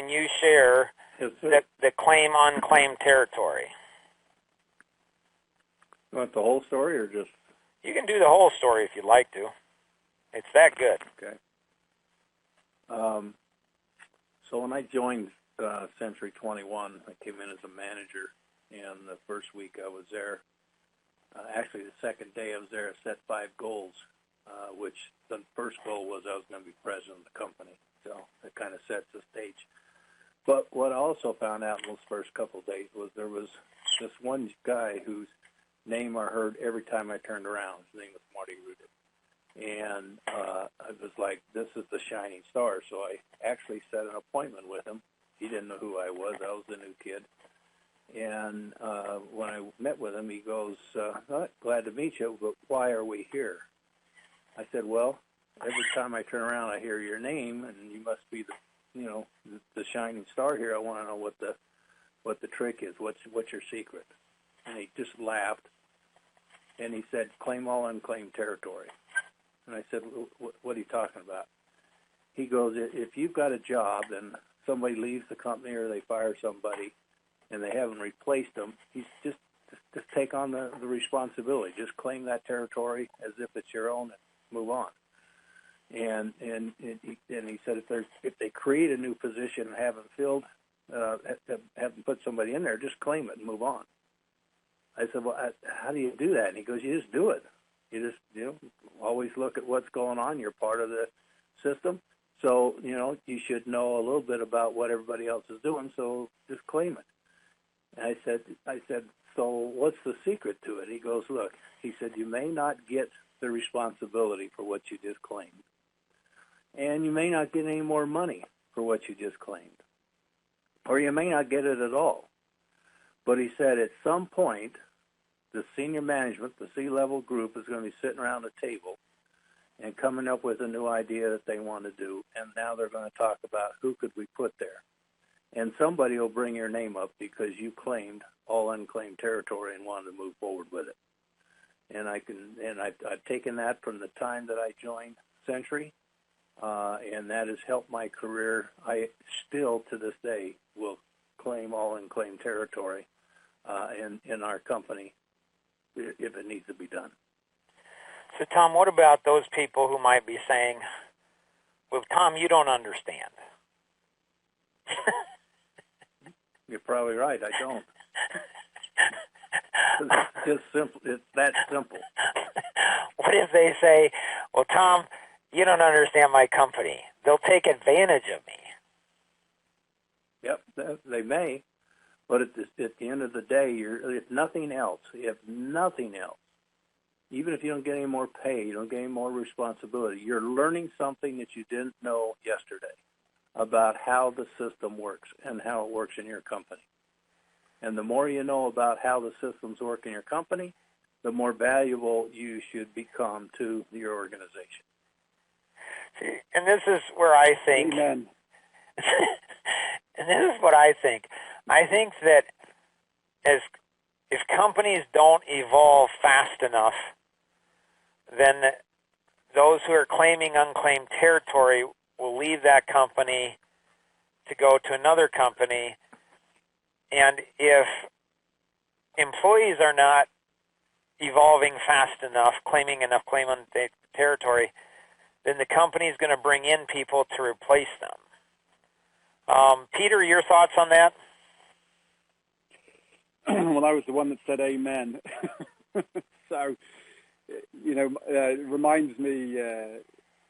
can you share the claim unclaimed territory? You want the whole story or just? You can do the whole story if you'd like to. It's that good. Okay. So when I joined Century 21, I came in as a manager, and the first week I was there, actually the second day I was there, I set 5 goals, which the first goal was I was going to be president of the company. So that kind of sets the stage. But what I also found out in those first couple of days was there was this one guy whose name I heard every time I turned around. His name was Marty Rudick. And I was like, this is the shining star. So I actually set an appointment with him. He didn't know who I was. I was the new kid. And when I met with him, he goes, glad to meet you, but why are we here? I said, well, every time I turn around, I hear your name, and you must be the shining star here. I want to know what the trick is. What's your secret? And he just laughed, and he said, claim all unclaimed territory. And I said, what are you talking about? He goes, if you've got a job and somebody leaves the company or they fire somebody and they haven't replaced them, he's just take on the responsibility. Just claim that territory as if it's your own and move on. And he said if they create a new position and haven't filled, haven't put somebody in there, just claim it and move on. I said, well, how do you do that? And he goes, you just do it. You just, always look at what's going on. You're part of the system. So, you should know a little bit about what everybody else is doing, so just claim it. And I said, so what's the secret to it? He goes, look, he said, you may not get the responsibility for what you just claimed, and you may not get any more money for what you just claimed, or you may not get it at all. But he said at some point, the senior management, the C-level group, is going to be sitting around a table and coming up with a new idea that they want to do, and now they're going to talk about who could we put there. And somebody will bring your name up because you claimed all unclaimed territory and wanted to move forward with it. And I've taken that from the time that I joined Century, and that has helped my career. I still, to this day, will claim all unclaimed territory in our company if it needs to be done. So, Tom, what about those people who might be saying, well, Tom, you don't understand? You're probably right. I don't. It's just simple. It's that simple. What if they say, well, Tom, you don't understand my company. They'll take advantage of me. Yep, they may. But at the end of the day, if nothing else, even if you don't get any more pay, you don't get any more responsibility, you're learning something that you didn't know yesterday about how the system works and how it works in your company. And the more you know about how the systems work in your company, the more valuable you should become to your organization. See, and this is where I think... Amen. And this is what I think. I think that if companies don't evolve fast enough, then those who are claiming unclaimed territory will leave that company to go to another company. And if employees are not evolving fast enough, claiming enough claim on territory, then the company is going to bring in people to replace them. Peter, your thoughts on that? Well, I was the one that said amen. So, it reminds me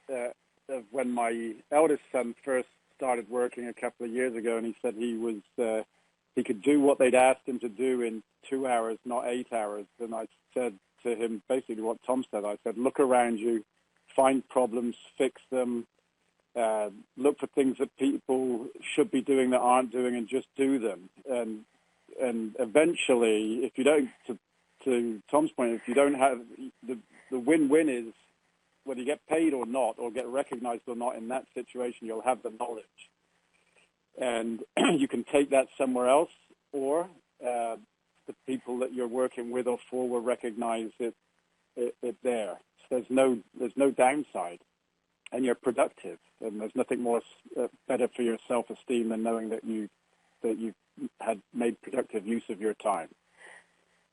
of when my eldest son first started working a couple of years ago, and he said he could do what they'd asked him to do in 2 hours, not 8 hours. And I said to him basically what Tom said. I said, look around you, find problems, fix them, look for things that people should be doing that aren't doing, and just do them. And eventually, if you don't, to Tom's point, if you don't have, the win-win is whether you get paid or not, or get recognized or not, in that situation, you'll have the knowledge. And you can take that somewhere else, or the people that you're working with or for will recognize it there. So there's no downside. and you're productive. And there's nothing more better for your self-esteem than knowing that you had made productive use of your time.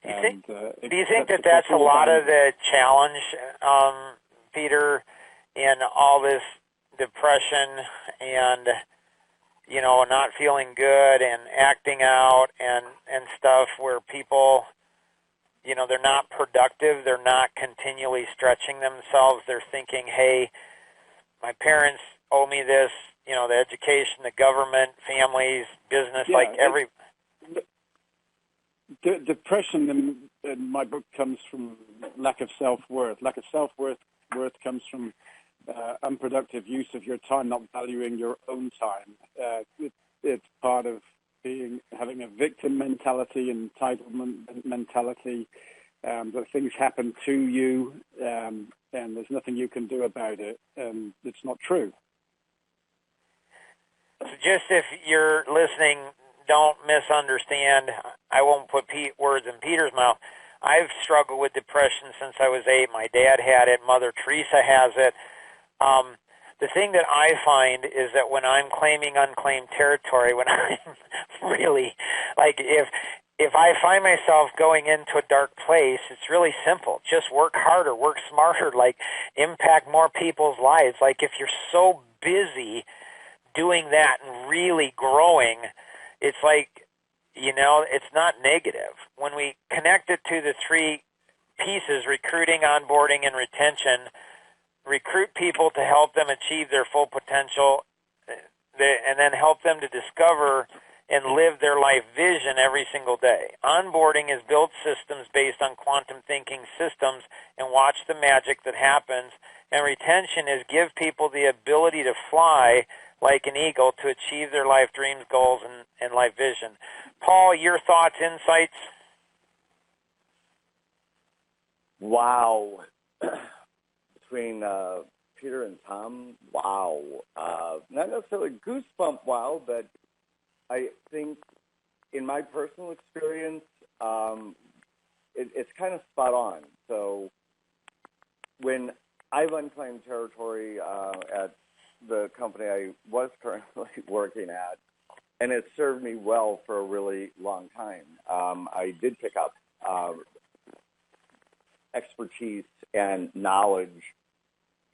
Do you think that that's a lot of the challenge, Peter, in all this depression and, you know, not feeling good and acting out and stuff, where people, you know, they're not productive, they're not continually stretching themselves, they're thinking, hey, my parents owe me this, you know, the education, the government, families, business, Depression in my book comes from lack of self-worth. Lack of self-worth comes from unproductive use of your time, not valuing your own time. It's part of having a victim mentality, entitlement mentality, that things happen to you, and there's nothing you can do about it, and it's not true. So just if you're listening, don't misunderstand. I won't put words in Peter's mouth. I've struggled with depression since I was 8. My dad had it. Mother Teresa has it. The thing that I find is that when I'm claiming unclaimed territory, when I'm really, like, if I find myself going into a dark place, it's really simple. Just work harder, work smarter, like, impact more people's lives. Like, if you're so busy doing that and really growing, it's like, you know, it's not negative. When we connect it to the 3 pieces, recruiting, onboarding, and retention, recruit people to help them achieve their full potential, and then help them to discover and live their life vision every single day. Onboarding is build systems based on quantum thinking systems and watch the magic that happens. And retention is give people the ability to fly like an eagle to achieve their life dreams, goals, and life vision. Paul, your thoughts, insights? Wow. Between Peter and Tom, wow. Not necessarily goosebump wow, but I think in my personal experience, it's kind of spot on. So when I've unclaimed territory at the company I was currently working at, and it served me well for a really long time. I did pick up expertise and knowledge,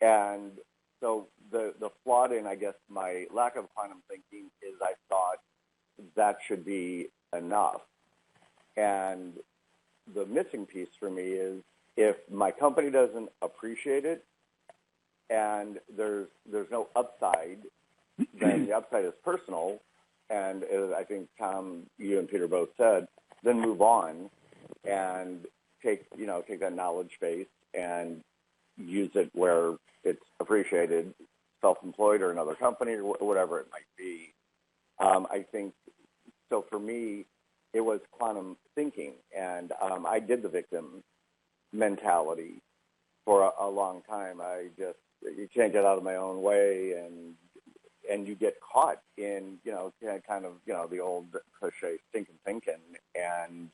and so the flaw in, I guess, my lack of quantum thinking is I thought that should be enough. And the missing piece for me is if my company doesn't appreciate it and there's no upside, then the upside is personal. And as I think Tom, you and Peter both said, then move on and take that knowledge base and use it where it's appreciated, self-employed or another company or whatever it might be. I think, so for me, it was quantum thinking. And I did the victim mentality for a long time. You can't get out of my own way, and you get caught in, kind of, the old cliche stinking thinking, and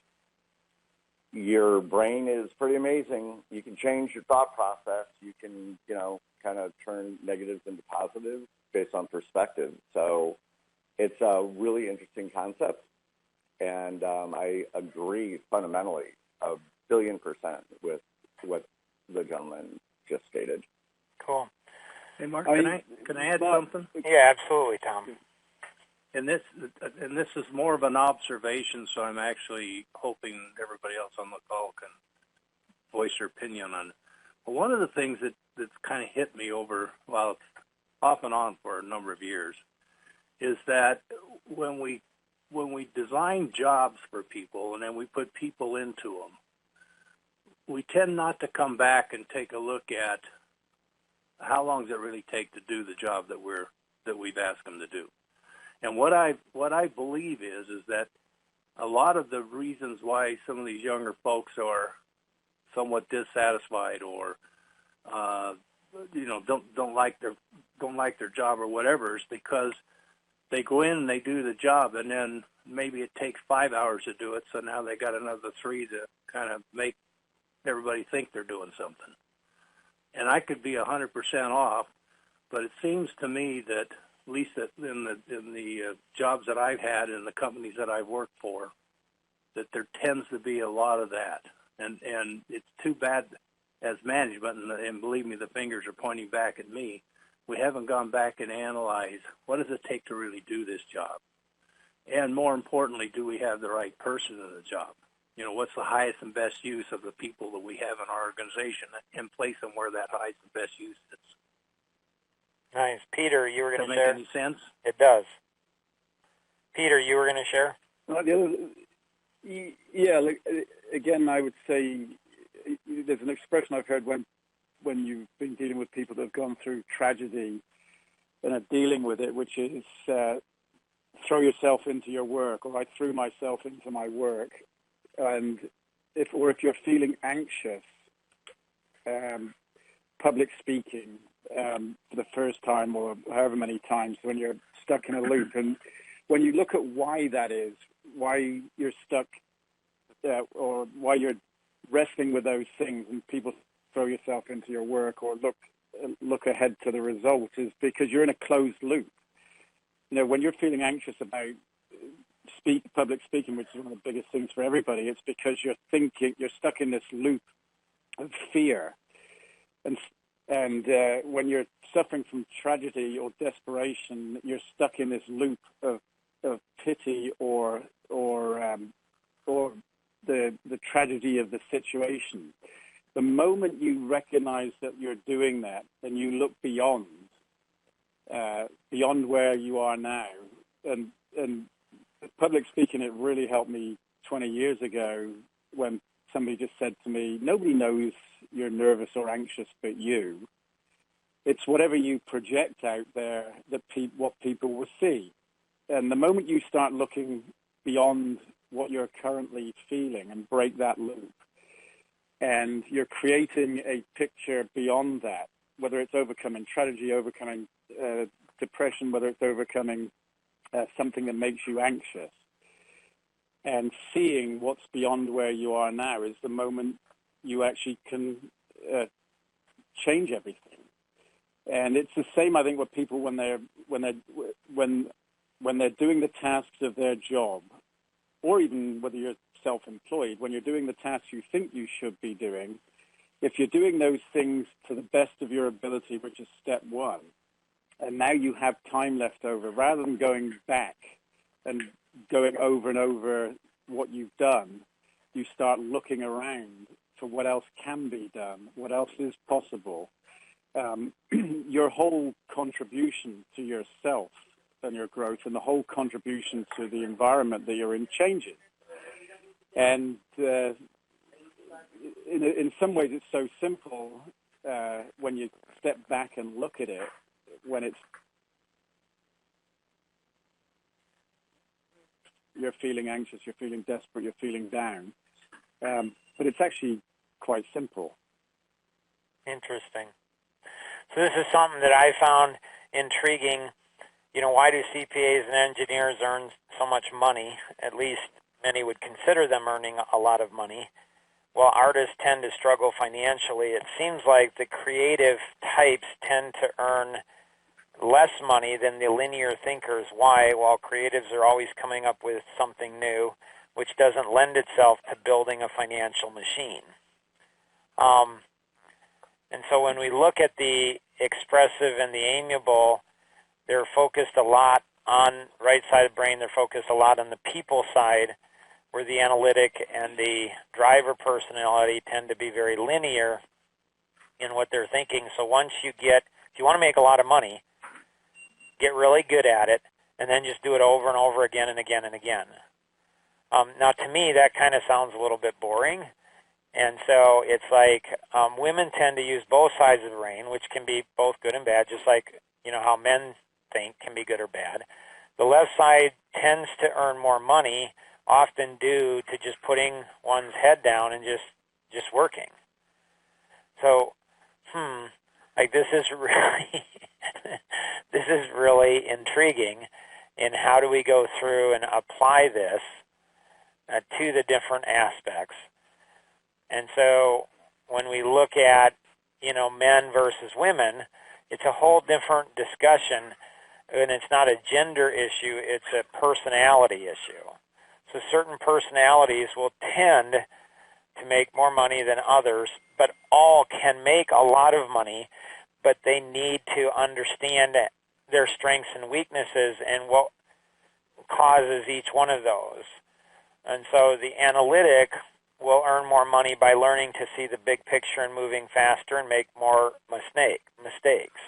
your brain is pretty amazing. You can change your thought process. You can, kind of turn negatives into positives based on perspective. So it's a really interesting concept, and I agree fundamentally 1,000,000,000% with what the gentleman just stated. Cool. Hey, Mark, can I add something? Yeah, absolutely, Tom. And this is more of an observation, so I'm actually hoping everybody else on the call can voice their opinion on it. But one of the things that's kind of hit me over, well, off and on for a number of years, is that when we design jobs for people and then we put people into them, we tend not to come back and take a look at how long does it really take to do the job that we've asked them to do. And what I believe is that a lot of the reasons why some of these younger folks are somewhat dissatisfied or don't like their job or whatever is because they go in and they do the job, and then maybe it takes 5 hours to do it, so now they got another 3 to kind of make everybody think they're doing something. And I could be 100% off, But it seems to me that, at least in the jobs that I've had and the companies that I've worked for, that there tends to be a lot of that. And it's too bad as management, and believe me, the fingers are pointing back at me, we haven't gone back and analyzed what does it take to really do this job. And more importantly, do we have the right person in the job? You know, what's the highest and best use of the people that we have in our organization and place them where that highest and best use is? Nice. Peter, you were going to share? Does that make any sense? It does. Peter, you were going to share? Well, again, I would say there's an expression I've heard when you've been dealing with people that have gone through tragedy and are dealing with it, which is throw yourself into your work, or I threw myself into my work. And if you're feeling anxious, public speaking for the first time or however many times, when you're stuck in a loop, and when you look at why that is, why you're stuck, or why you're wrestling with those things, and people throw yourself into your work or look ahead to the result, is because you're in a closed loop. You know, when you're feeling anxious about public speaking, which is one of the biggest things for everybody, it's because you're stuck in this loop of fear. And when you're suffering from tragedy or desperation, you're stuck in this loop of pity or the tragedy of the situation. The moment you recognize that you're doing that and you look beyond where you are now, and public speaking, it really helped me 20 years ago when somebody just said to me, nobody knows you're nervous or anxious but you. It's whatever you project out there that what people will see. And the moment you start looking beyond what you're currently feeling and break that loop, and you're creating a picture beyond that, whether it's overcoming tragedy, overcoming depression, whether it's overcoming something that makes you anxious, and seeing what's beyond where you are now is the moment you actually can change everything. And it's the same, I think, with people when they're doing the tasks of their job, or even whether you're self-employed, when you're doing the tasks you think you should be doing, if you're doing those things to the best of your ability, which is step one, and now you have time left over, rather than going back and going over and over what you've done, you start looking around for what else can be done, what else is possible. Your whole contribution to yourself and your growth, and the whole contribution to the environment that you're in changes. And in some ways it's so simple when you step back and look at it, when you're feeling anxious, you're feeling desperate, you're feeling down. But it's actually quite simple. Interesting. So this is something that I found intriguing. You know, why do CPAs and engineers earn so much money? At least many would consider them earning a lot of money. While artists tend to struggle financially, it seems like the creative types tend to earn less money than the linear thinkers. Why? While creatives are always coming up with something new, which doesn't lend itself to building a financial machine. And so when we look at the expressive and the amiable, they're focused a lot on right side of the brain. They're focused a lot on the people side, where the analytic and the driver personality tend to be very linear in what they're thinking. So once if you want to make a lot of money, get really good at it, and then just do it over and over again and again and again. Now, to me, that kind of sounds a little bit boring. And so it's like women tend to use both sides of the brain, which can be both good and bad, just like, you know, how men think can be good or bad. The left side tends to earn more money, often due to just putting one's head down and just working. So, like this is really intriguing in how do we go through and apply this to the different aspects. And so when we look at, you know, men versus women, it's a whole different discussion, and it's not a gender issue, it's a personality issue. So certain personalities will tend to make more money than others, but all can make a lot of money, but they need to understand their strengths and weaknesses and what causes each one of those. And so the analytic will earn more money by learning to see the big picture and moving faster and make more mistakes.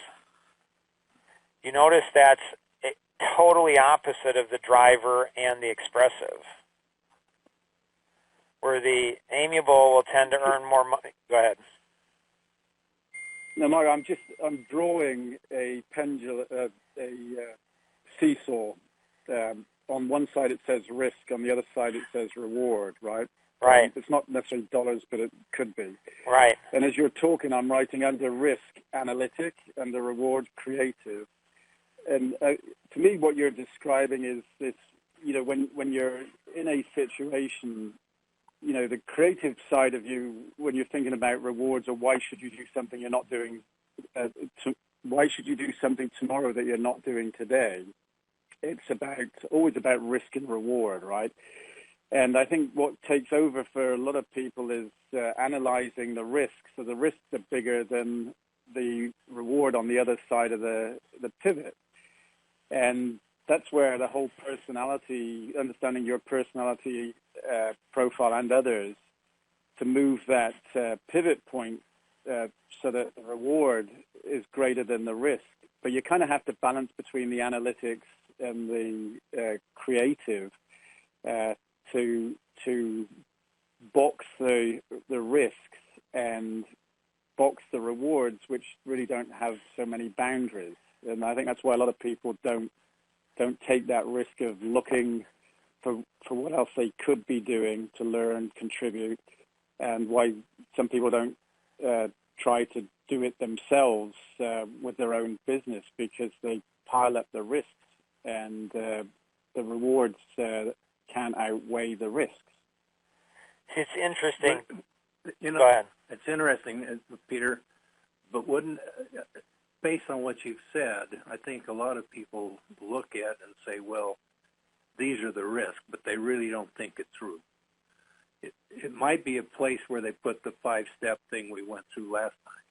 You notice that's totally opposite of the driver and the expressive, where the amiable will tend to earn more money. Go ahead. No, Mark, I'm drawing a pendulum, a seesaw. On one side it says risk, on the other side it says reward, right? Right. It's not necessarily dollars, but it could be. Right. And as you're talking, I'm writing under risk, analytic, under reward, creative. And to me, what you're describing is this, when you're in a situation, the creative side of you, when you're thinking about rewards or why should you do something you're not doing, why should you do something tomorrow that you're not doing today? It's always about risk and reward, right? And I think what takes over for a lot of people is analyzing the risks. So the risks are bigger than the reward on the other side of the pivot. And that's where the whole personality, understanding your personality profile and others, to move that pivot point so that the reward is greater than the risk. But you kind of have to balance between the analytics and the creative to box the risks and box the rewards, which really don't have so many boundaries. And I think that's why a lot of people don't take that risk of looking for what else they could be doing to learn, contribute, and why some people don't try to do it themselves with their own business, because they pile up the risks and the rewards can't outweigh the risks. It's interesting. Go ahead. It's interesting, Peter, but based on what you've said, I think a lot of people look at and say, well, these are the risks, but they really don't think it through. It might be a place where they put the 5-step thing we went through last time,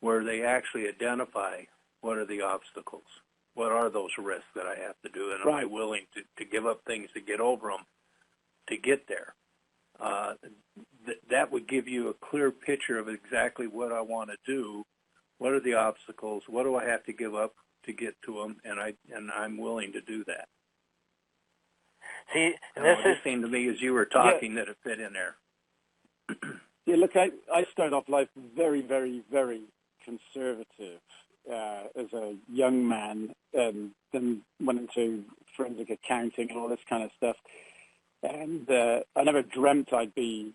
where they actually identify what are the obstacles, what are those risks that I have to do, and am I willing to give up things to get over them to get there. That would give you a clear picture of exactly what I want to do. What are the obstacles? What do I have to give up to get to them? And I'm willing to do that. See, and this seemed to me as you were talking that it fit in there. Yeah, look, I started off life very, very, very conservative as a young man, and then went into forensic accounting and all this kind of stuff. And I never dreamt I'd be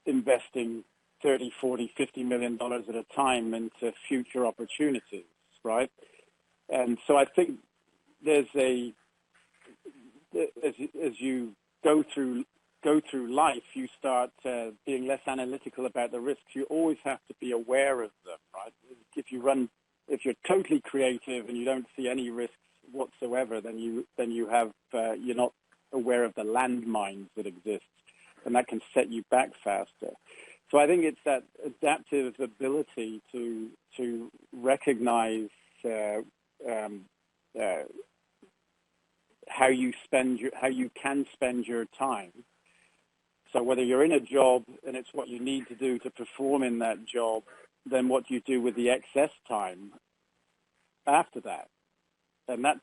investing $30, $40, $50 million at a time into future opportunities, right? And so I think there's as you go through life, you start being less analytical about the risks. You always have to be aware of them, right? If you're totally creative and you don't see any risks whatsoever, then you're not aware of the landmines that exist, and that can set you back faster. So I think it's that adaptive ability to recognize how you can spend your time. So whether you're in a job and it's what you need to do to perform in that job, then what do you do with the excess time after that? And that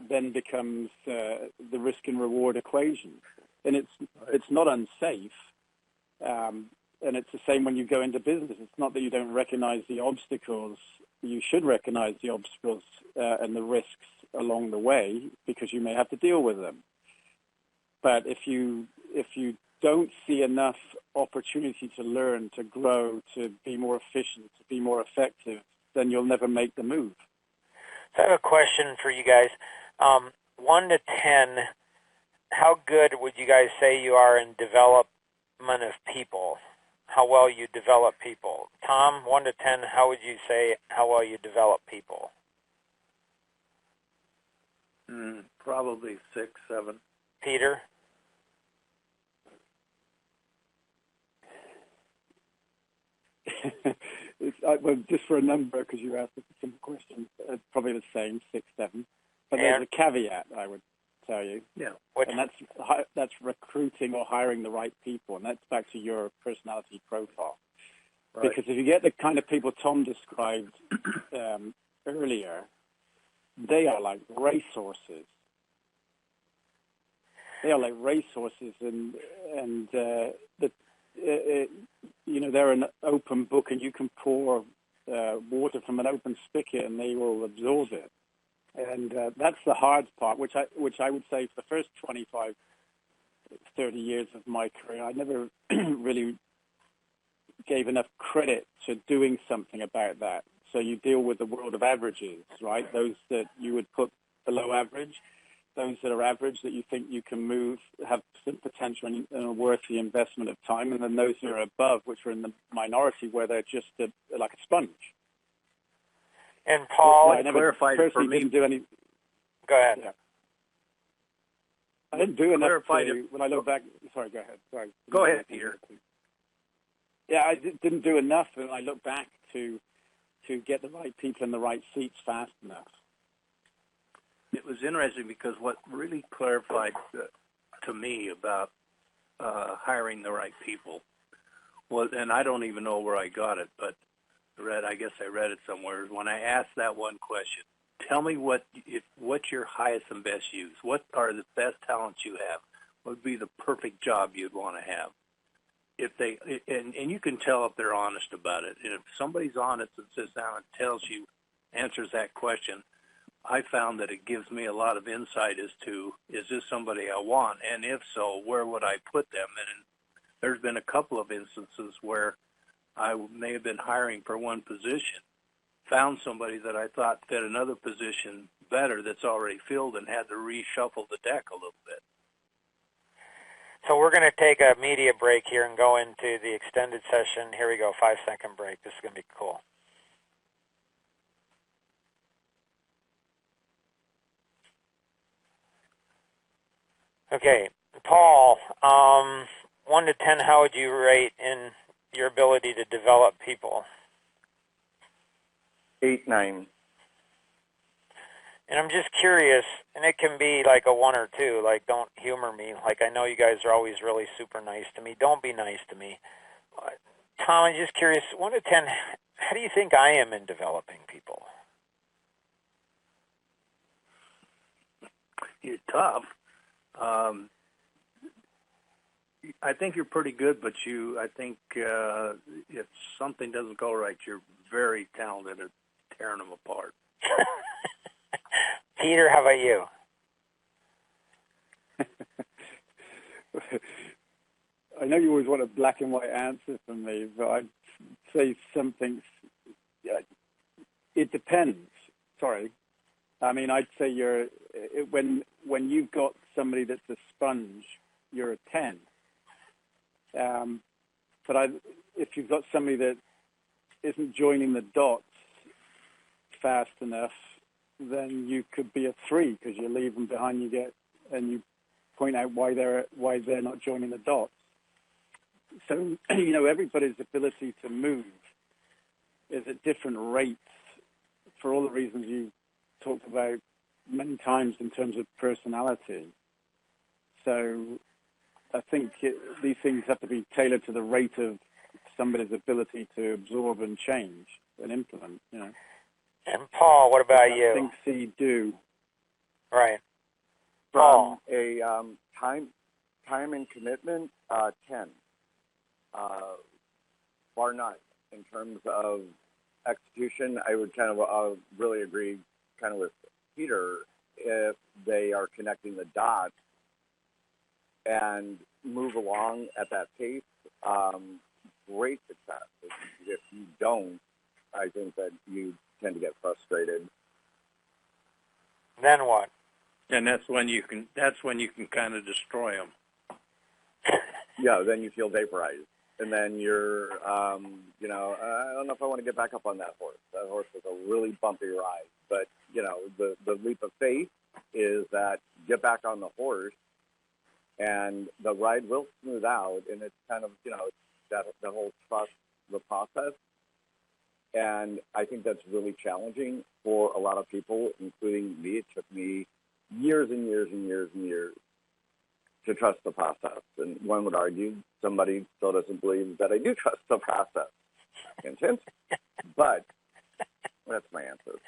then becomes the risk and reward equation. And it's not unsafe. And it's the same when you go into business. It's not that you don't recognize the obstacles. You should recognize the obstacles and the risks along the way, because you may have to deal with them. But if you don't see enough opportunity to learn, to grow, to be more efficient, to be more effective, then you'll never make the move. So I have a question for you guys. 1 to 10, how good would you guys say you are in development of people? How well you develop people? Tom, 1 to 10, how would you say how well you develop people? Probably 6, 7. Peter? Well, just for a number, because you asked a simple question, probably the same, 6, 7. But there's a caveat, I would tell you. Yeah. And that's recruiting or hiring the right people, and that's back to your personality profile. Right. Because if you get the kind of people Tom described earlier, they are like racehorses. They are like racehorses, and they're an open book, and you can pour water from an open spigot, and they will absorb it. And that's the hard part, which I would say for the first 25, 30 years of my career, I never really gave enough credit to doing something about that. So you deal with the world of averages, right? Those that you would put below average, those that are average that you think you can move, have some potential and are worth the investment of time, and then those that are above, which are in the minority, where they're just like a sponge. And Paul, I never personally didn't do any. Go ahead. Yeah. I didn't do enough when I look back. Sorry, go ahead. Sorry. Go ahead, Peter. Yeah, I didn't do enough when I look back to get the right people in the right seats fast enough. It was interesting because what really clarified to me about hiring the right people was, and I don't even know where I got it, but I guess I read it somewhere, when I asked that one question, tell me what's your highest and best use? What are the best talents you have? What would be the perfect job you'd want to have? If they and you can tell if they're honest about it. And if somebody's honest and sits down and answers that question, I found that it gives me a lot of insight as to, is this somebody I want? And if so, where would I put them? And there's been a couple of instances where I may have been hiring for one position, found somebody that I thought fit another position better that's already filled, and had to reshuffle the deck a little bit. So we're going to take a media break here and go into the extended session. Here we go, 5-second break. This is going to be cool. Okay, Paul, 1 to 10, how would you rate in your ability to develop people? 8, 9. And I'm just curious, and it can be like a 1 or 2, like don't humor me. Like I know you guys are always really super nice to me. Don't be nice to me. Tom, I'm just curious, 1 to 10, how do you think I am in developing people? You're tough. I think you're pretty good, but I think if something doesn't go right, you're very talented at tearing them apart. Peter, how about you? I know you always want a black and white answer from me, but I'd say something. It depends. Sorry. I mean, I'd say when you've got somebody that's a sponge, you're a 10. But if you've got somebody that isn't joining the dots fast enough, then you could be a 3 because you leave them behind. And you point out why they're not joining the dots. So everybody's ability to move is at different rates for all the reasons you talked about many times in terms of personality. So I think these things have to be tailored to the rate of somebody's ability to absorb and change and implement, And Paul, what about you? I think C do. Right. From a time and commitment, 10. Bar none. In terms of execution, I would kind of really agree kind of with Peter if they are connecting the dots and move along at that pace, great success. If you don't, I think that you tend to get frustrated. Then what? And that's when you can kind of destroy them. Yeah, then you feel vaporized. and then you're, you know, I don't know if I want to get back up on that horse. That horse was a really bumpy ride. But, you know, the leap of faith is that get back on the horse, and the ride will smooth out, and it's kind of, you know, that whole trust the process. And I think that's really challenging for a lot of people, including me. It took me years and years and years and years to trust the process. And one would argue somebody still doesn't believe that I do trust the process. Hint, but that's my answer.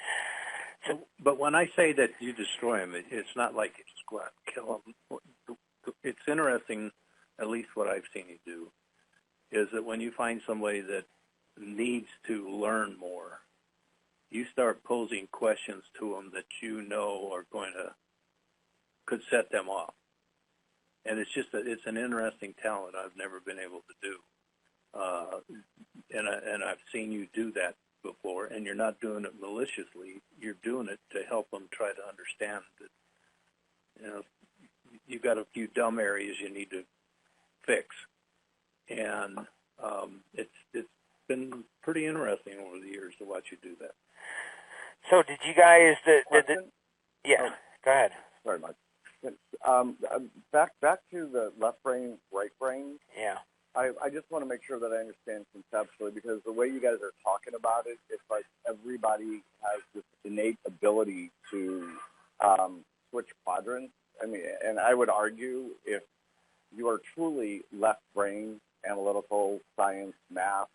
So, but when I say that you destroy them, it's not like you just go out and kill them. It's interesting, at least what I've seen you do, is that when you find somebody that needs to learn more, you start posing questions to them that you know are could set them off. And it's an interesting talent I've never been able to do. And I've seen you do that before, and you're not doing it maliciously. You're doing it to help them try to understand that, you know, you've got a few dumb areas you need to fix. And it's been pretty interesting over the years to watch you do that. So did you guys, Oh, go ahead. Sorry, Mike. Back to the left brain, right brain. Yeah. I just want to make sure that I understand conceptually, because the way you guys are talking about it, it's like everybody has this innate ability to switch quadrants. I mean, and I would argue if you are truly left brain, analytical, science, math,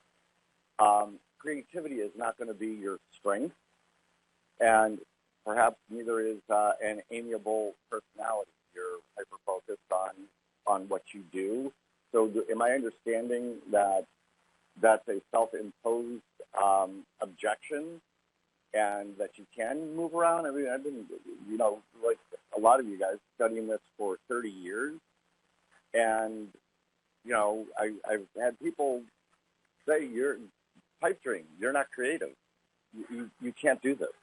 creativity is not going to be your strength, and perhaps neither is an amiable personality. You're hyper-focused on what you do. So am I understanding that that's a self-imposed objection and that you can move around? I mean, I've been, you know, like a lot of you guys, studying this for 30 years. And, you know, I've had people say, you're pipe dream, you're not creative. You can't do this.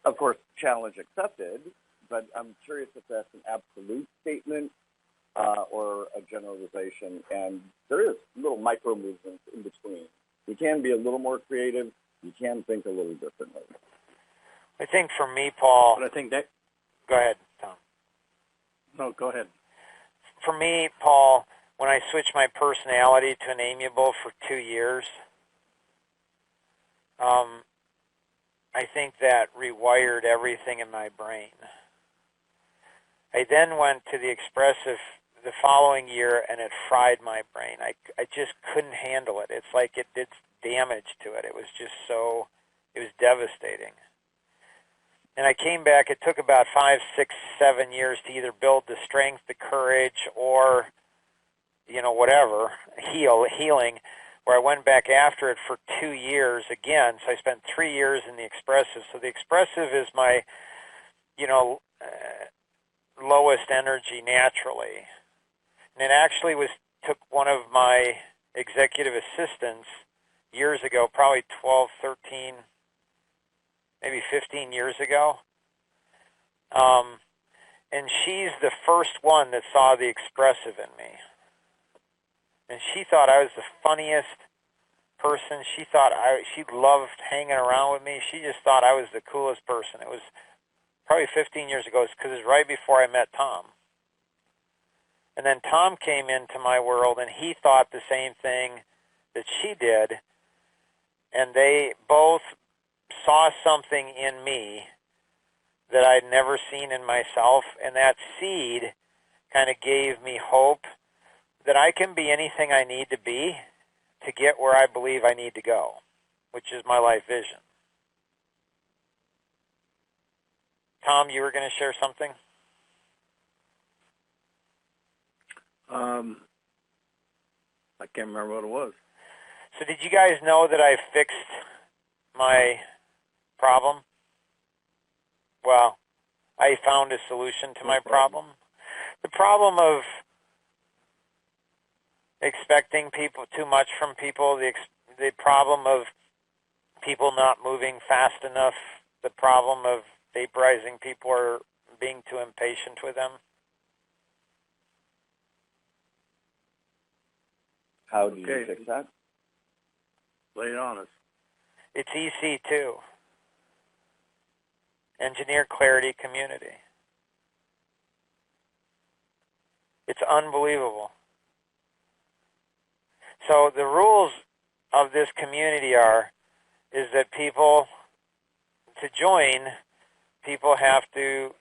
Of course, challenge accepted, but I'm curious if that's an absolute statement or a generalization. And there is little micro movements in between. You can be a little more creative. You can think a little differently. I think for me, Paul. But I think that. Go ahead, Tom. No, go ahead. For me, Paul, when I switched my personality to an amiable for 2 years, I think that rewired everything in my brain. I then went to the expressive the following year, and it fried my brain. I just couldn't handle it. It's like it did damage to it. It was just it was devastating. And I came back. It took about 5, 6, 7 years to either build the strength, the courage, or, you know, whatever, healing, where I went back after it for 2 years again. So I spent 3 years in the expressive. So the expressive is my, you know, lowest energy naturally. And it actually took one of my executive assistants years ago, probably 12, 13, maybe 15 years ago. And she's the first one that saw the expressive in me. And she thought I was the funniest person. She thought she loved hanging around with me. She just thought I was the coolest person. It was probably 15 years ago, because it was right before I met Tom. And then Tom came into my world, and he thought the same thing that she did. And they both saw something in me that I'd never seen in myself. And that seed kind of gave me hope that I can be anything I need to be to get where I believe I need to go, which is my life vision. Tom, you were going to share something? I can't remember what it was. So did you guys know that I fixed my problem? Well, I found a solution to my problem. The problem of expecting too much from people, the problem of people not moving fast enough, the problem of vaporizing people or being too impatient with them. How do you Okay. fix that? Lay it on us. It's EC2, Engineer Clarity Community. It's unbelievable. So the rules of this community is that people, to join, people have to,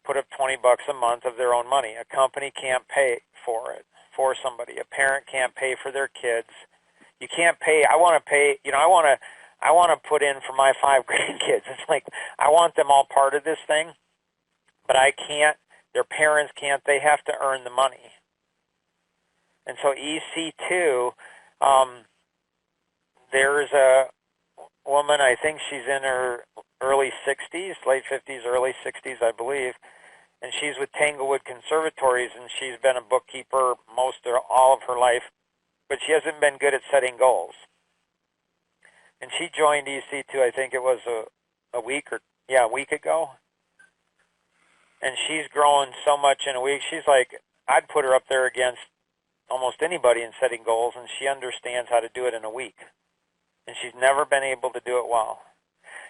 put up $20 a month of their own money. A company can't pay for it for somebody. A parent can't pay for their kids. You can't pay. I want to pay. I want to put in for my 5 grandkids. It's like I want them all part of this thing, but I can't. Their parents can't. They have to earn the money. And so EC2, there's a woman, I think she's in her early 60s, late 50s, early 60s, I believe, and she's with Tanglewood Conservatories, and she's been a bookkeeper all of her life, but she hasn't been good at setting goals. And she joined EC2, I think it was a week ago, and she's growing so much in a week. She's like, I'd put her up there against almost anybody in setting goals, and she understands how to do it in a week. And she's never been able to do it well.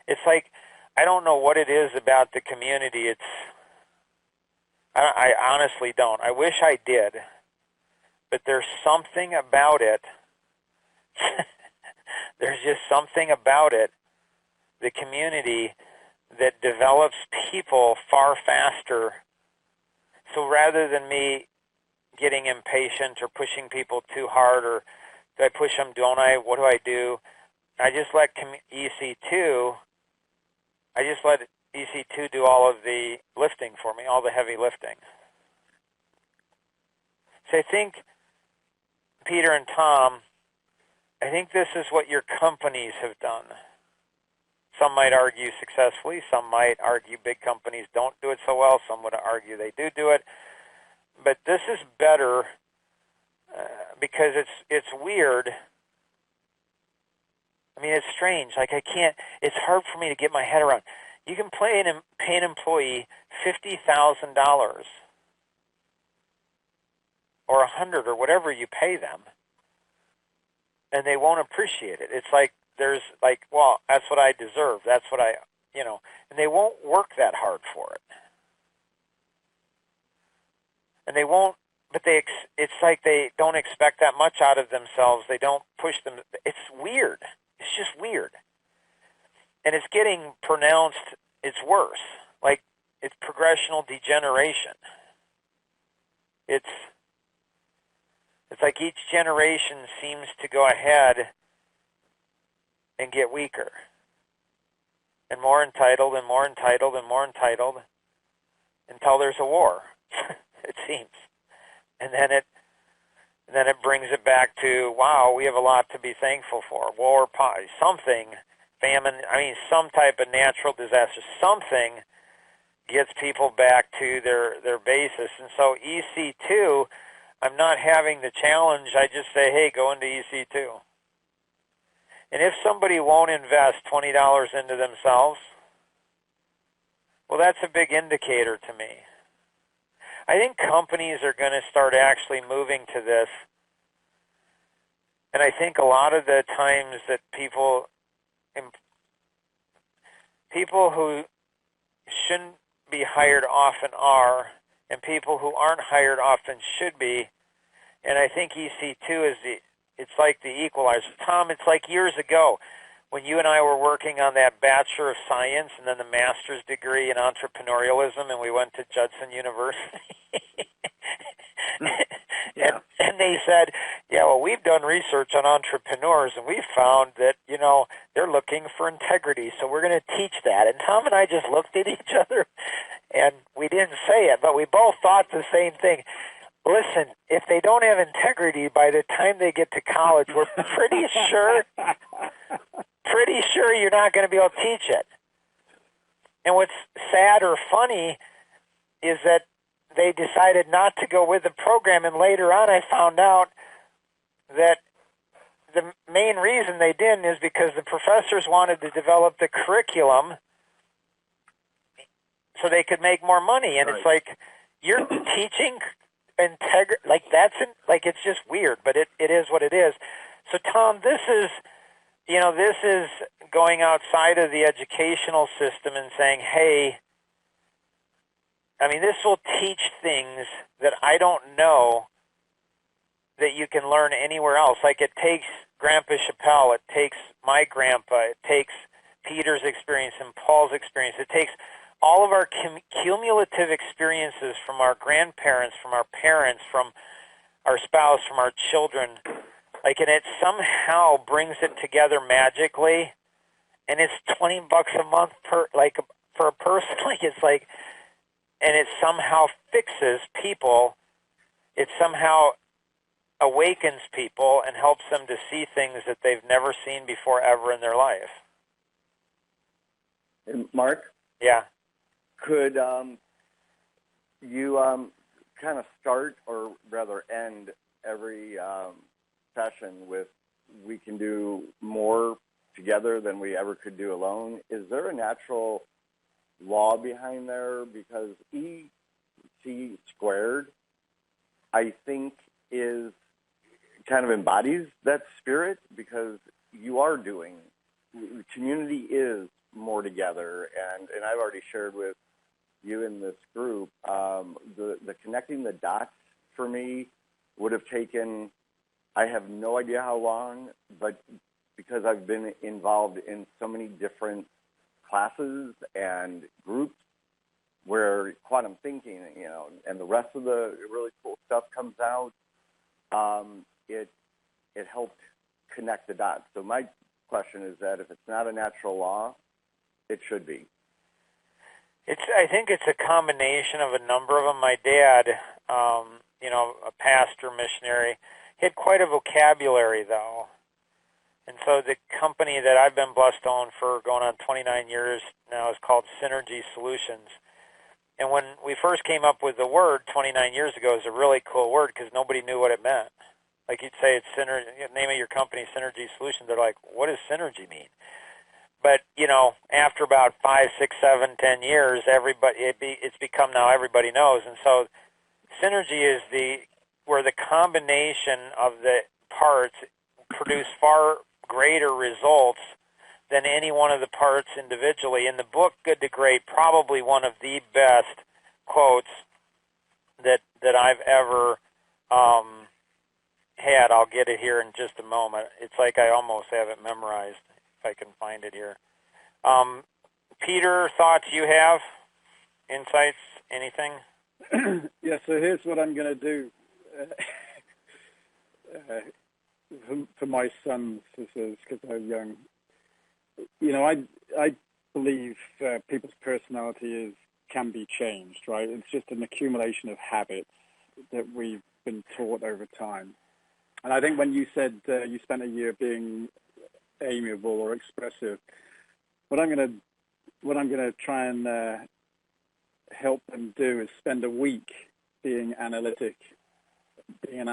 It's like, I don't know what it is about the community. I honestly don't. I wish I did. But there's something about it. There's just something about it, the community, that develops people far faster. So rather than me getting impatient or pushing people too hard, or do I push them, don't I? What do I do? I just let EC2 do all of the lifting for me, all the heavy lifting. So I think, Peter and Tom, I think this is what your companies have done. Some might argue successfully. Some might argue big companies don't do it so well. Some would argue they do it. But this is better because it's weird. I mean, it's strange. Like it's hard for me to get my head around. You can pay an employee $50,000 or $100,000 or whatever you pay them, and they won't appreciate it. It's like there's like, well, that's what I deserve. That's what and they won't work that hard for it. And they won't, but it's like they don't expect that much out of themselves. They don't push them. It's weird. It's just weird. And it's getting pronounced, it's worse. Like, it's progressional degeneration. It's like each generation seems to go ahead and get weaker. And more entitled and more entitled and more entitled until there's a war, it seems. And then it brings it back to, wow, we have a lot to be thankful for. War, something, famine, some type of natural disaster, something gets people back to their basis. And so EC2, I'm not having the challenge. I just say, hey, go into EC2. And if somebody won't invest $20 into themselves, well, that's a big indicator to me. I think companies are going to start actually moving to this. And I think a lot of the times that people who shouldn't be hired often are, and people who aren't hired often should be. And I think EC2 it's like the equalizer. Tom, it's like years ago when you and I were working on that Bachelor of Science and then the Master's degree in Entrepreneurialism, and we went to Judson University. Yeah. And they said, yeah, well, we've done research on entrepreneurs, and we've found that, they're looking for integrity, so we're going to teach that. And Tom and I just looked at each other, and we didn't say it, but we both thought the same thing. Listen, if they don't have integrity by the time they get to college, we're pretty sure you're not going to be able to teach it. And what's sad or funny is that they decided not to go with the program, and later on I found out that the main reason they didn't is because the professors wanted to develop the curriculum so they could make more money. And It's like, you're teaching like it's just weird, but it is what it is. So Tom, this is going outside of the educational system and saying, hey, I mean, this will teach things that I don't know that you can learn anywhere else. Like it takes Grandpa Chappelle, it takes my grandpa, it takes Peter's experience and Paul's experience. It takes all of our cumulative experiences from our grandparents, from our parents, from our spouse, from our children, and it somehow brings it together magically, and it's $20 a month for a person. And it somehow fixes people. It somehow awakens people and helps them to see things that they've never seen before ever in their life. And Mark? Yeah. Could you kind of start, or rather end, every session with, we can do more together than we ever could do alone? Is there a natural law behind there? Because EC squared, I think, is kind of embodies that spirit, because you are doing, community is more together, and I've already shared with you in this group, the connecting the dots for me would have taken, I have no idea how long, but because I've been involved in so many different classes and groups where quantum thinking, and the rest of the really cool stuff comes out, it helped connect the dots. So my question is that if it's not a natural law, it should be. I think it's a combination of a number of them. My dad, a pastor, missionary, he had quite a vocabulary, though. And so the company that I've been blessed to own for going on 29 years now is called Synergy Solutions. And when we first came up with the word 29 years ago, it was a really cool word because nobody knew what it meant. Like you'd say, it's synergy, name of your company, Synergy Solutions. They're like, what does synergy mean? But, after about 5, 6, 7, 10 years, it's become now everybody knows. And so synergy is where the combination of the parts produce far greater results than any one of the parts individually. In the book, Good to Great, probably one of the best quotes that I've ever had. I'll get it here in just a moment. It's like I almost have it memorized, if I can find it here. Peter, thoughts you have? Insights? Anything? Yeah, so here's what I'm going to do. For my sons, because they're young. I believe people's personality can be changed, right? It's just an accumulation of habits that we've been taught over time. And I think when you said you spent a year being amiable or expressive, what I'm going to try and help them do is spend a week being analytic, a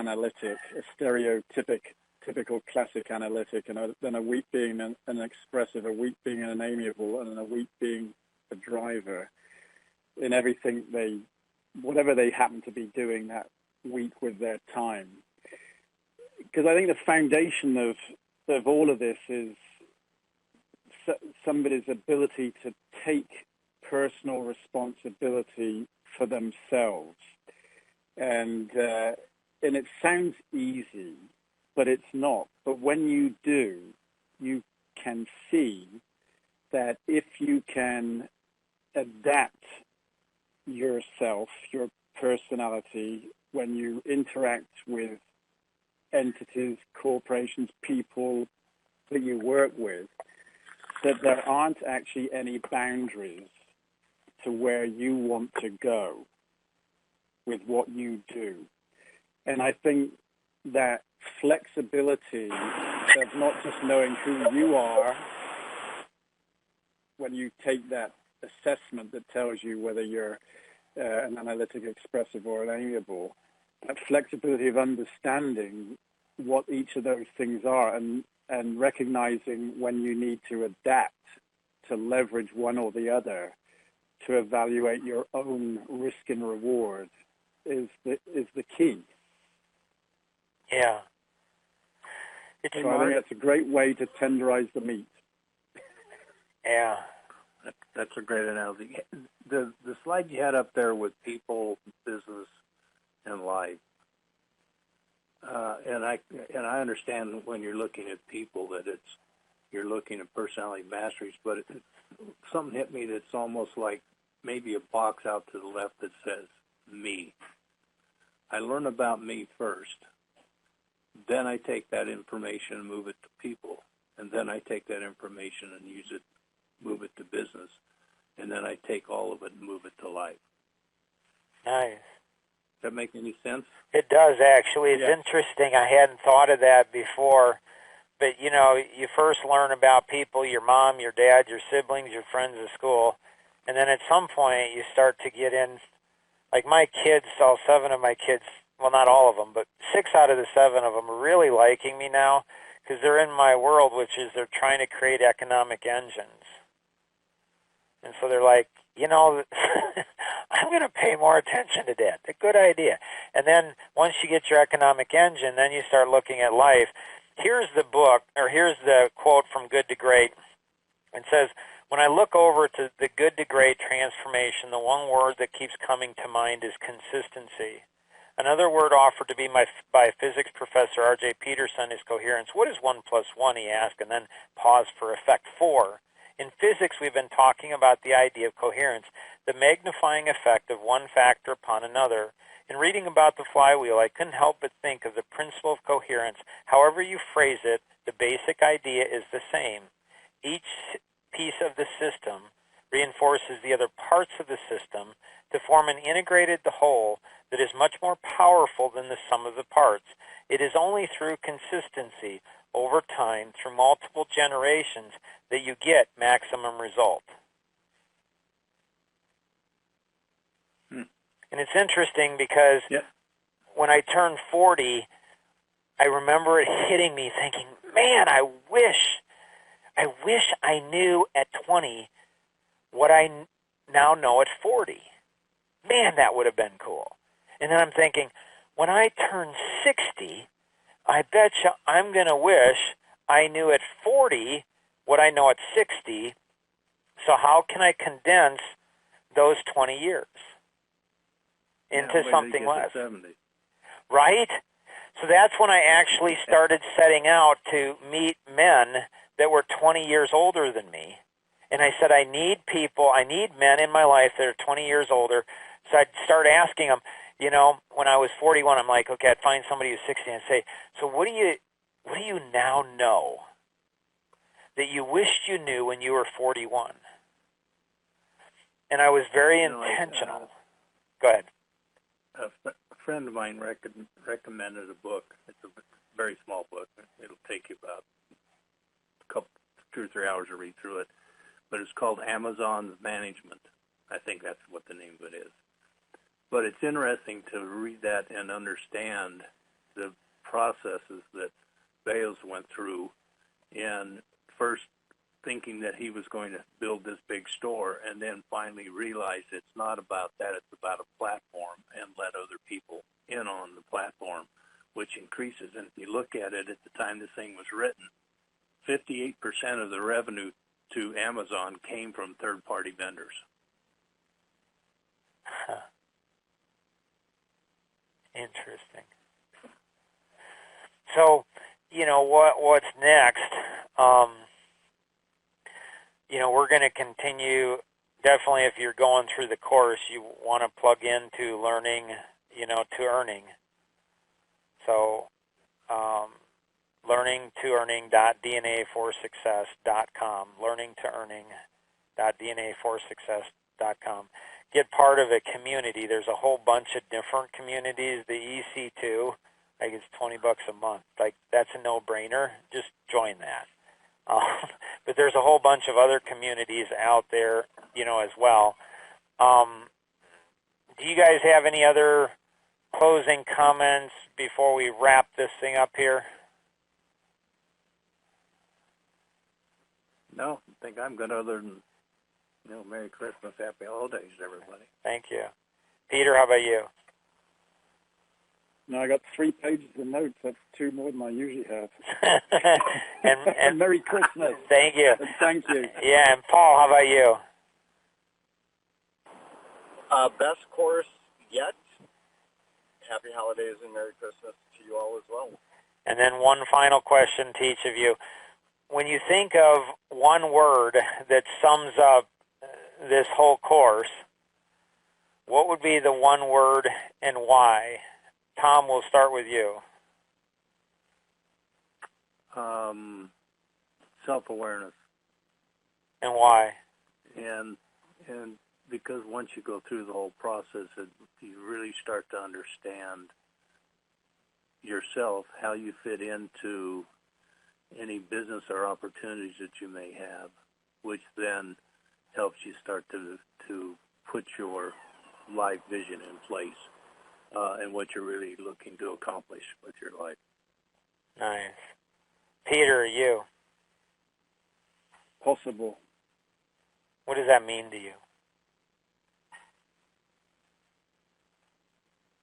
stereotypical classic analytic, and then a week being an expressive, a week being an amiable, and then a week being a driver in everything whatever they happen to be doing that week with their time. Because I think the foundation of all of this is somebody's ability to take personal responsibility for themselves. And it sounds easy, but it's not. But when you do, you can see that if you can adapt yourself, your personality, when you interact with entities, corporations, people that you work with, that there aren't actually any boundaries to where you want to go with what you do. And I think that flexibility of not just knowing who you are when you take that assessment that tells you whether you're an analytic, expressive, or an amiable, that flexibility of understanding what each of those things are and recognizing when you need to adapt to leverage one or the other to evaluate your own risk and reward is the key. Yeah. So I think that's a great way to tenderize the meat. Yeah. That's a great analogy. The slide you had up there with people, business, and life, and I understand when you're looking at people that you're looking at personality masteries, but something hit me that's almost like maybe a box out to the left that says me. I learn about me first. Then I take that information and move it to people. And then I take that information and use it, move it to business. And then I take all of it and move it to life. Nice. Does that make any sense? It does, actually. It's interesting. I hadn't thought of that before. But, you know, you first learn about people, your mom, your dad, your siblings, your friends at school. And then at some point you start to get in, like my kids, all 7 of my kids, well, not all of them, but 6 out of the 7 of them are really liking me now because they're in my world, which is they're trying to create economic engines. And so they're like, you know, I'm going to pay more attention to that. A good idea. And then once you get your economic engine, then you start looking at life. Here's the book, or here's the quote from Good to Great. It says, when I look over to the good to great transformation, the one word that keeps coming to mind is consistency. Another word offered to me by physics professor R.J. Peterson is coherence. What is 1 plus 1, he asked, and then pause for effect. 4. In physics, we've been talking about the idea of coherence, the magnifying effect of one factor upon another. In reading about the flywheel, I couldn't help but think of the principle of coherence. However you phrase it, the basic idea is the same. Each piece of the system reinforces the other parts of the system to form an integrated whole that is much more powerful than the sum of the parts. It is only through consistency over time, through multiple generations, that you get maximum result. And it's interesting because when I turned 40, I remember it hitting me thinking, man, I wish I knew at 20 what I now know at 40. Man, that would have been cool. And then I'm thinking, when I turn 60, I bet you I'm going to wish I knew at 40 what I know at 60. So how can I condense those 20 years into something less? 70. Right? So that's when I actually started setting out to meet men that were 20 years older than me. And I said, I need men in my life that are 20 years older. So I'd start asking them, you know, when I was 41, I'm like, okay, I'd find somebody who's 60 and say, so what do you now know that you wished you knew when you were 41? And I was very intentional. Go ahead. A friend of mine recommended a book. It's a very small book. It'll take you about 2 or 3 hours to read through it. But it's called Amazon's Management. I think that's what the name of it is. But it's interesting to read that and understand the processes that Bezos went through in first thinking that he was going to build this big store and then finally realized it's not about that, it's about a platform and let other people in on the platform, which increases. And if you look at it at the time this thing was written, 58% of the revenue to Amazon came from third-party vendors. Huh. Interesting. So, you know, what's next? You know, we're going to continue. Definitely, if you're going through the course, you want to plug into learning, you know, to earning. So, learningtoearning.dnaforsuccess.com, learningtoearning.dnaforsuccess.com. Get part of a community. There's a whole bunch of different communities. The EC2, I think it's $20 a month. Like, that's a no-brainer. Just join that. But there's a whole bunch of other communities out there, you know, as well. Do you guys have any other closing comments before we wrap this thing up here? No, I think I'm good other than, you know, Merry Christmas, Happy Holidays to everybody. Thank you. Peter, how about you? No, I got 3 pages of notes. That's 2 more than I usually have. and Merry Christmas. Thank you. And thank you. Yeah, and Paul, how about you? Best course yet. Happy holidays and Merry Christmas to you all as well. And then one final question to each of you. When you think of one word that sums up this whole course, what would be the one word and why? Tom, we'll start with you. Self-awareness. And why? And because once you go through the whole process, you really start to understand yourself, how you fit into any business or opportunities that you may have, which then helps you start to put your life vision in place and what you're really looking to accomplish with your life. Nice. Peter, you. Possible. What does that mean to you?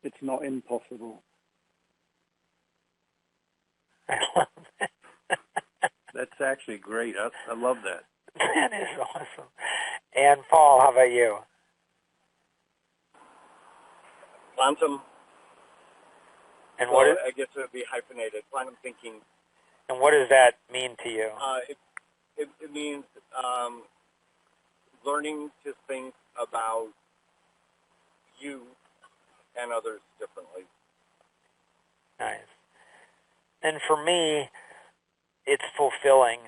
It's not impossible. I love that. That's actually great. I love that. That is awesome. And Paul, how about you? Quantum. And So what is, I guess it would be hyphenated. Quantum thinking. and what does that mean to you? It means learning to think about you and others differently. Nice. And for me, it's fulfilling.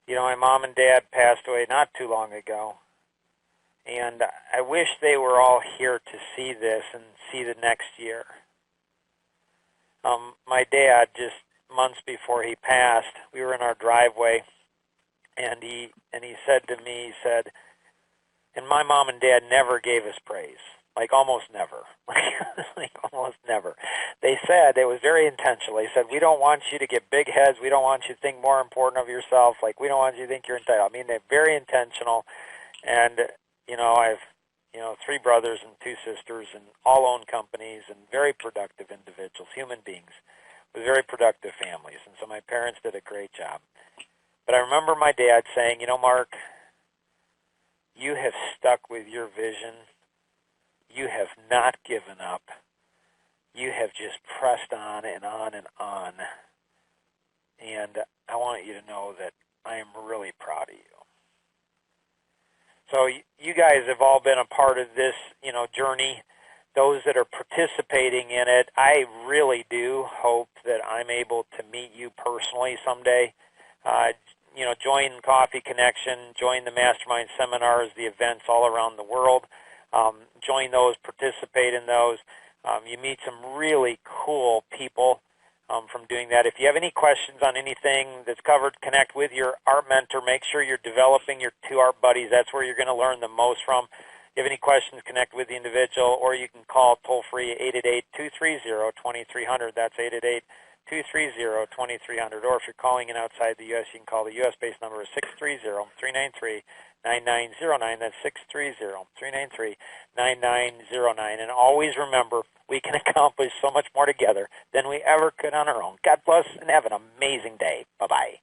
You know, my mom and dad passed away not too long ago. And I wish they were all here to see this and see the next year. My dad, just months before he passed, we were in our driveway, and he said to me, he said, and my mom and dad never gave us praise. Like almost never. Like almost never. They said, it was very intentional. They said, we don't want you to get big heads. We don't want you to think more important of yourself. Like we don't want you to think you're entitled. I mean, they're very intentional. And, you know, I've, 3 brothers and 2 sisters and all own companies and very productive individuals, human beings with very productive families. And so my parents did a great job. But I remember my dad saying, Mark, you have stuck with your vision. You have not given up. You have just pressed on and on and on. And I want you to know that I am really proud of you. So you guys have all been a part of this, journey. Those that are participating in it, I really do hope that I'm able to meet you personally someday. Join Coffee Connection, join the Mastermind seminars, the events all around the world. Join those, participate in those. You meet some really cool people from doing that. If you have any questions on anything that's covered, connect with your art mentor. Make sure you're developing your 2 art buddies. That's where you're going to learn the most from. If you have any questions, connect with the individual, or you can call toll-free 888-230-2300. That's 888-230-2300. Or if you're calling in outside the U.S., you can call the U.S.-based number is 630-393-9909. That's 630-393-9909. And always remember, we can accomplish so much more together than we ever could on our own. God bless and have an amazing day. Bye-bye.